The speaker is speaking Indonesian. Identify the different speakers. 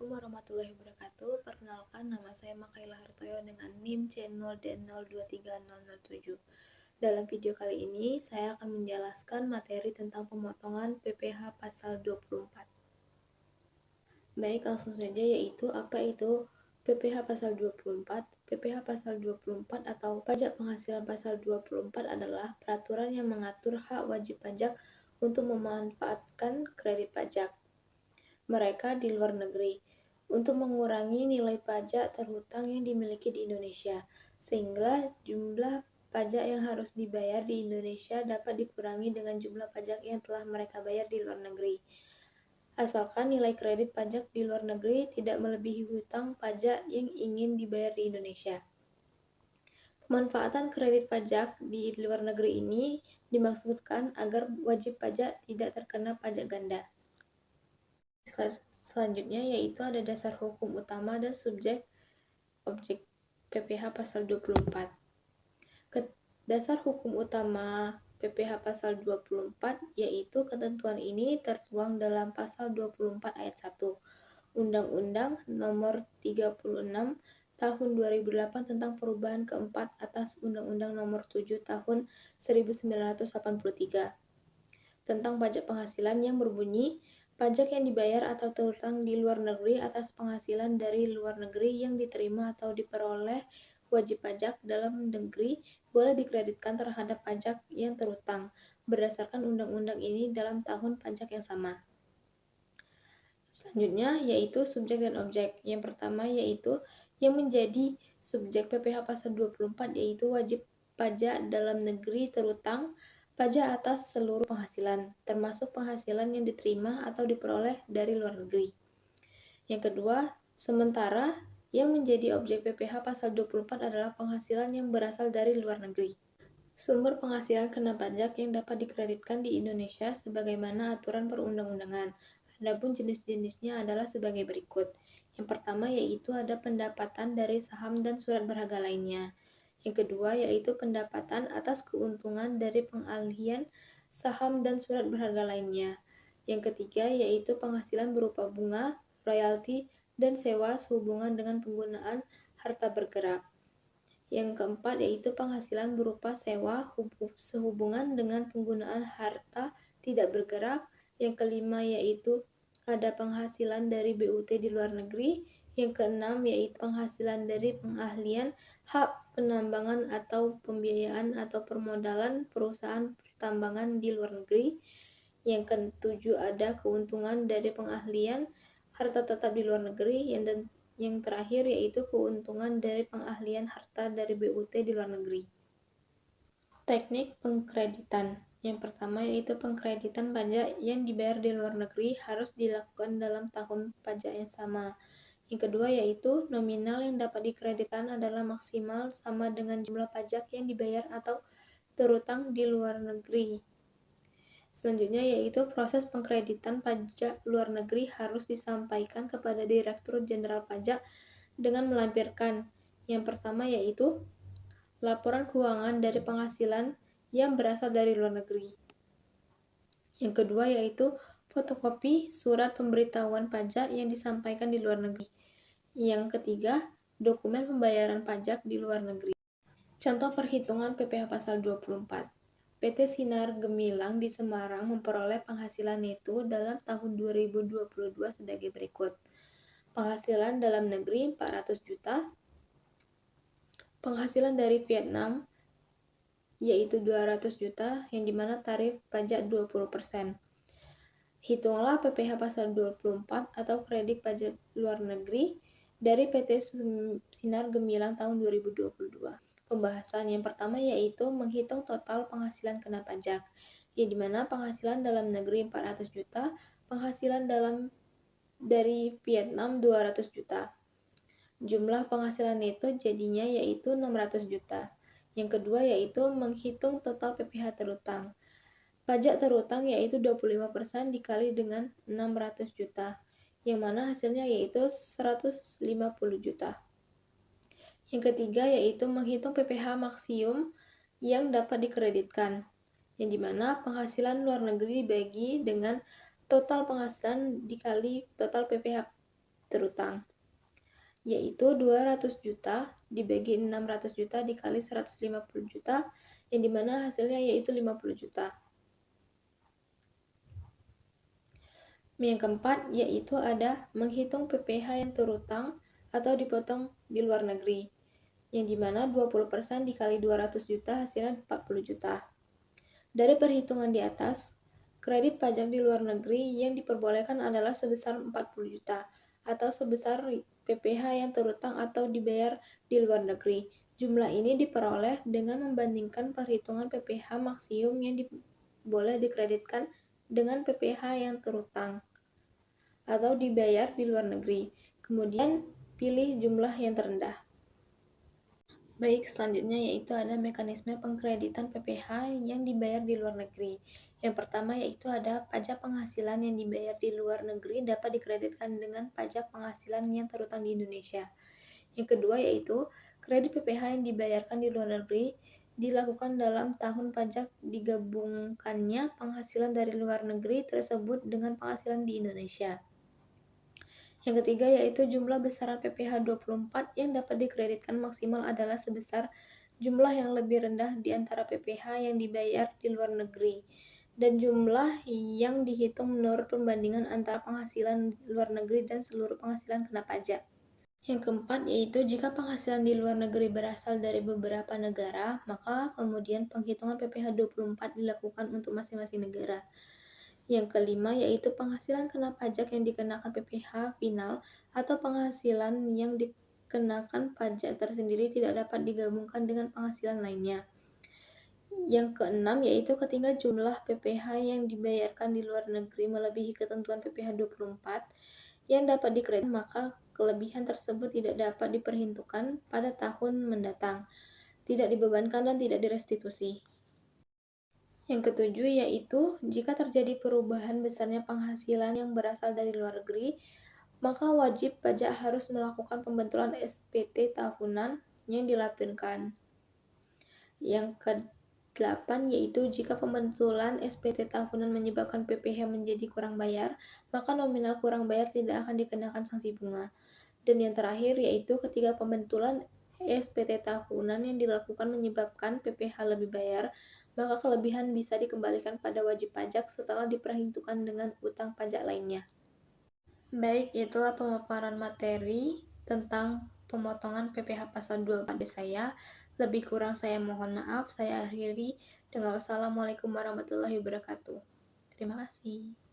Speaker 1: Assalamualaikum warahmatullahi wabarakatuh. Perkenalkan, nama saya Makaila Hartoyo dengan NIM C0D023007. Dalam video kali ini, saya akan menjelaskan materi tentang pemotongan PPh pasal 24. Baik, langsung saja, yaitu apa itu PPh pasal 24? PPh pasal 24 atau pajak penghasilan pasal 24 adalah peraturan yang mengatur hak wajib pajak untuk memanfaatkan kredit pajak mereka di luar negeri untuk mengurangi nilai pajak terhutang yang dimiliki di Indonesia, sehingga jumlah pajak yang harus dibayar di Indonesia dapat dikurangi dengan jumlah pajak yang telah mereka bayar di luar negeri. Asalkan nilai kredit pajak di luar negeri tidak melebihi hutang pajak yang ingin dibayar di Indonesia. Pemanfaatan kredit pajak di luar negeri ini dimaksudkan agar wajib pajak tidak terkena pajak ganda. Selanjutnya yaitu ada dasar hukum utama dan subjek objek PPh pasal 24. Dasar hukum utama PPh pasal 24 yaitu ketentuan ini tertuang dalam pasal 24 ayat 1 Undang-Undang Nomor 36 Tahun 2008 tentang perubahan keempat atas Undang-Undang Nomor 7 Tahun 1983 tentang pajak penghasilan yang berbunyi pajak yang dibayar atau terhutang di luar negeri atas penghasilan dari luar negeri yang diterima atau diperoleh wajib pajak dalam negeri boleh dikreditkan terhadap pajak yang terhutang berdasarkan undang-undang ini dalam tahun pajak yang sama. Selanjutnya yaitu subjek dan objek. Yang pertama yaitu yang menjadi subjek PPh pasal 24 yaitu wajib pajak dalam negeri terhutang pajak atas seluruh penghasilan, termasuk penghasilan yang diterima atau diperoleh dari luar negeri. Yang kedua, sementara yang menjadi objek PPh pasal 24 adalah penghasilan yang berasal dari luar negeri. Sumber penghasilan kena pajak yang dapat dikreditkan di Indonesia sebagaimana aturan perundang-undangan. Adapun jenis-jenisnya adalah sebagai berikut. Yang pertama yaitu ada pendapatan dari saham dan surat berharga lainnya. Yang kedua yaitu pendapatan atas keuntungan dari pengalihan saham dan surat berharga lainnya. Yang ketiga yaitu penghasilan berupa bunga, royalti, dan sewa sehubungan dengan penggunaan harta bergerak. Yang keempat yaitu penghasilan berupa sewa sehubungan dengan penggunaan harta tidak bergerak. Yang kelima yaitu ada penghasilan dari BUT di luar negeri. Yang keenam yaitu penghasilan dari pengahlian hak penambangan atau pembiayaan atau permodalan perusahaan pertambangan di luar negeri. Yang ketujuh ada keuntungan dari pengahlian harta tetap di luar negeri. Yang terakhir yaitu keuntungan dari pengahlian harta dari BUT di luar negeri. Teknik pengkreditan. Yang pertama yaitu pengkreditan pajak yang dibayar di luar negeri harus dilakukan dalam tahun pajak yang sama. Yang kedua yaitu nominal yang dapat dikreditkan adalah maksimal sama dengan jumlah pajak yang dibayar atau terhutang di luar negeri. Selanjutnya yaitu proses pengkreditan pajak luar negeri harus disampaikan kepada Direktur Jenderal Pajak dengan melampirkan yang pertama yaitu laporan keuangan dari penghasilan yang berasal dari luar negeri. Yang kedua yaitu fotokopi surat pemberitahuan pajak yang disampaikan di luar negeri. Yang ketiga, dokumen pembayaran pajak di luar negeri. Contoh perhitungan PPh pasal 24. PT Sinar Gemilang di Semarang memperoleh penghasilan neto dalam tahun 2022 sebagai berikut. Penghasilan dalam negeri 400 juta. Penghasilan dari Vietnam yaitu 200 juta yang dimana tarif pajak 20%. Hitunglah PPh pasal 24 atau kredit pajak luar negeri dari PT Sinar Gemilang tahun 2022. Pembahasan yang pertama yaitu menghitung total penghasilan kena pajak, yang dimana penghasilan dalam negeri 400 juta, penghasilan dari Vietnam 200 juta. Jumlah penghasilan neto jadinya yaitu 600 juta. Yang kedua yaitu menghitung total PPh terhutang. Pajak terhutang yaitu 25% dikali dengan 600 juta, yang mana hasilnya yaitu 150 juta. Yang ketiga yaitu menghitung PPh maksimum yang dapat dikreditkan, yang dimana penghasilan luar negeri dibagi dengan total penghasilan dikali total PPh terutang, yaitu 200 juta dibagi 600 juta dikali 150 juta, yang dimana hasilnya yaitu 50 juta. Yang keempat yaitu ada menghitung PPh yang terutang atau dipotong di luar negeri, yang dimana 20% dikali 200 juta hasilnya 40 juta. Dari perhitungan di atas, kredit pajak di luar negeri yang diperbolehkan adalah sebesar 40 juta atau sebesar PPh yang terutang atau dibayar di luar negeri. Jumlah ini diperoleh dengan membandingkan perhitungan PPh maksimum yang boleh dikreditkan dengan PPh yang terutang atau dibayar di luar negeri. Kemudian pilih jumlah yang terendah. Baik, selanjutnya yaitu ada mekanisme pengkreditan PPh yang dibayar di luar negeri. Yang pertama yaitu ada pajak penghasilan yang dibayar di luar negeri dapat dikreditkan dengan pajak penghasilan yang terutang di Indonesia. Yang kedua yaitu kredit PPh yang dibayarkan di luar negeri dilakukan dalam tahun pajak digabungkannya penghasilan dari luar negeri tersebut dengan penghasilan di Indonesia. Yang ketiga yaitu jumlah besaran PPh 24 yang dapat dikreditkan maksimal adalah sebesar jumlah yang lebih rendah di antara PPh yang dibayar di luar negeri dan jumlah yang dihitung menurut pembandingan antara penghasilan luar negeri dan seluruh penghasilan kena pajak. Yang keempat yaitu jika penghasilan di luar negeri berasal dari beberapa negara, maka kemudian penghitungan PPh 24 dilakukan untuk masing-masing negara. Yang kelima yaitu penghasilan kena pajak yang dikenakan PPh final atau penghasilan yang dikenakan pajak tersendiri tidak dapat digabungkan dengan penghasilan lainnya. Yang keenam yaitu ketika jumlah PPh yang dibayarkan di luar negeri melebihi ketentuan PPh 24 yang dapat dikreditkan, maka kelebihan tersebut tidak dapat diperhitungkan pada tahun mendatang, tidak dibebankan dan tidak direstitusi. Yang ketujuh yaitu jika terjadi perubahan besarnya penghasilan yang berasal dari luar negeri, maka wajib pajak harus melakukan pembentulan SPT tahunan yang dilampirkan. Yang ke-8 yaitu jika pembentulan SPT tahunan menyebabkan PPh menjadi kurang bayar, maka nominal kurang bayar tidak akan dikenakan sanksi bunga. Dan yang terakhir yaitu ketika pembentulan SPT tahunan yang dilakukan menyebabkan PPh lebih bayar, maka kelebihan bisa dikembalikan pada wajib pajak setelah diperhitungkan dengan utang pajak lainnya. Baik, itulah pemaparan materi tentang pemotongan PPh pasal 24 dari saya. Lebih kurang saya mohon maaf. Saya akhiri dengan wassalamualaikum warahmatullahi wabarakatuh. Terima kasih.